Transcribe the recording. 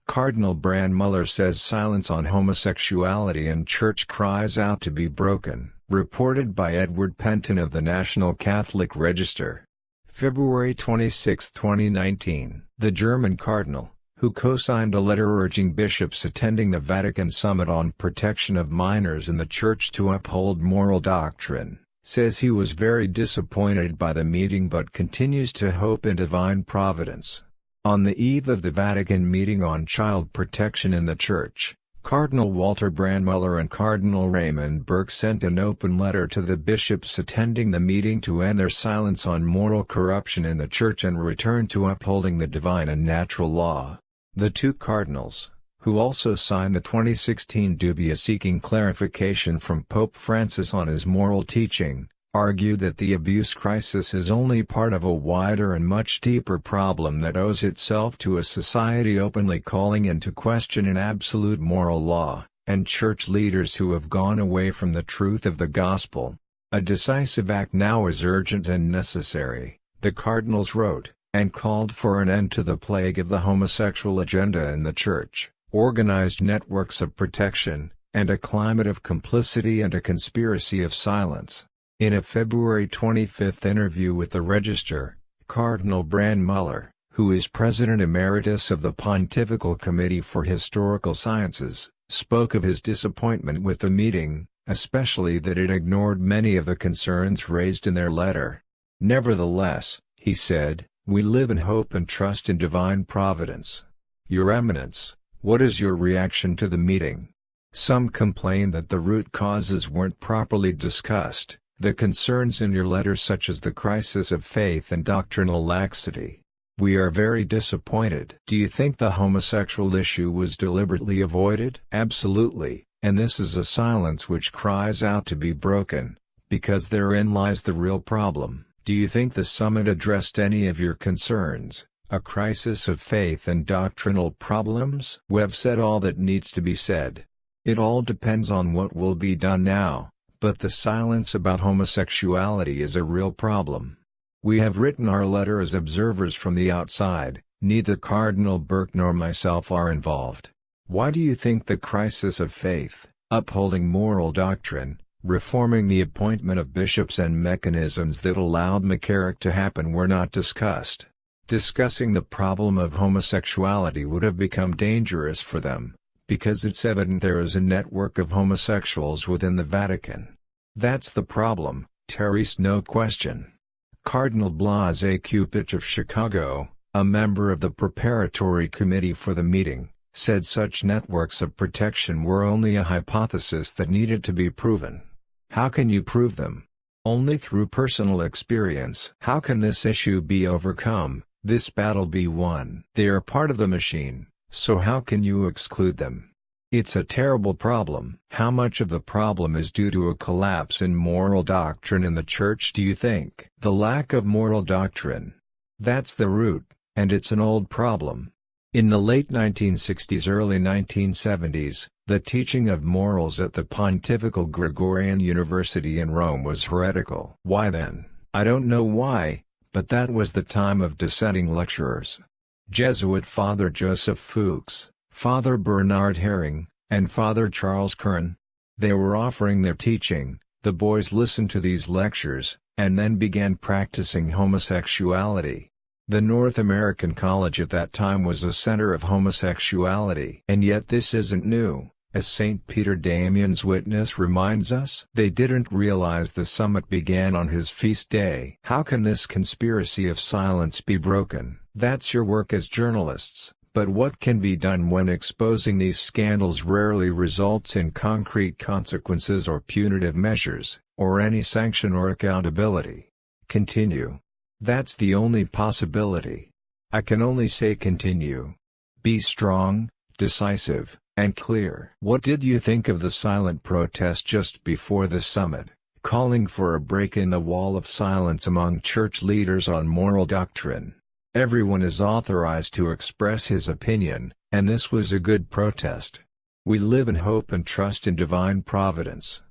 Cardinal Brandmüller says silence on homosexuality in church cries out to be broken, reported by Edward Penton of the National Catholic Register. February 26, 2019. The German Cardinal, who co-signed a letter urging bishops attending the Vatican Summit on protection of minors in the Church to uphold moral doctrine, says he was very disappointed by the meeting but continues to hope in divine providence. On the eve of the Vatican meeting on child protection in the Church, Cardinal Walter Brandmüller and Cardinal Raymond Burke sent an open letter to the bishops attending the meeting to end their silence on moral corruption in the Church and return to upholding the divine and natural law. The two cardinals, who also signed the 2016 dubia seeking clarification from Pope Francis on his moral teaching, argued that the abuse crisis is only part of a wider and much deeper problem that owes itself to a society openly calling into question an absolute moral law, and church leaders who have gone away from the truth of the gospel. A decisive act now is urgent and necessary, the cardinals wrote, and called for an end to the plague of the homosexual agenda in the Church, organized networks of protection, and a climate of complicity and a conspiracy of silence. In a February 25 interview with the Register, Cardinal Brandmüller, who is President Emeritus of the Pontifical Committee for Historical Sciences, spoke of his disappointment with the meeting, especially that it ignored many of the concerns raised in their letter. Nevertheless, he said, "We live in hope and trust in divine providence." Your Eminence, what is your reaction to the meeting? Some complain that the root causes weren't properly discussed. The concerns in your letter such as the crisis of faith and doctrinal laxity. We are very disappointed. Do you think the homosexual issue was deliberately avoided? Absolutely, and this is a silence which cries out to be broken, because therein lies the real problem. Do you think the summit addressed any of your concerns, a crisis of faith and doctrinal problems? We've said all that needs to be said. It all depends on what will be done now. But the silence about homosexuality is a real problem. We have written our letter as observers from the outside, neither Cardinal Burke nor myself are involved. Why do you think the crisis of faith, upholding moral doctrine, reforming the appointment of bishops and mechanisms that allowed McCarrick to happen were not discussed? Discussing the problem of homosexuality would have become dangerous for them, because it's evident there is a network of homosexuals within the Vatican. That's the problem, Therese, no question. Cardinal Blase Cupich of Chicago, a member of the preparatory committee for the meeting, said such networks of protection were only a hypothesis that needed to be proven. How can you prove them? Only through personal experience. How can this issue be overcome, this battle be won? They are part of the machine. So how can you exclude them? It's a terrible problem. How much of the problem is due to a collapse in moral doctrine in the Church, do you think? The lack of moral doctrine. That's the root, and it's an old problem. In the late 1960s, early 1970s, the teaching of morals at the Pontifical Gregorian University in Rome was heretical. Why then? I don't know why, but that was the time of dissenting lecturers. Jesuit Father Joseph Fuchs, Father Bernard Herring, and Father Charles Curran. They were offering their teaching, the boys listened to these lectures, and then began practicing homosexuality. The North American College at that time was a center of homosexuality. And yet this isn't new, as St. Peter Damian's witness reminds us. They didn't realize the summit began on his feast day. How can this conspiracy of silence be broken? That's your work as journalists, but what can be done when exposing these scandals rarely results in concrete consequences or punitive measures, or any sanction or accountability? Continue. That's the only possibility. I can only say continue. Be strong, decisive, and clear. What did you think of the silent protest just before the summit, calling for a break in the wall of silence among church leaders on moral doctrine? Everyone is authorized to express his opinion, and this was a good protest. We live in hope and trust in divine providence.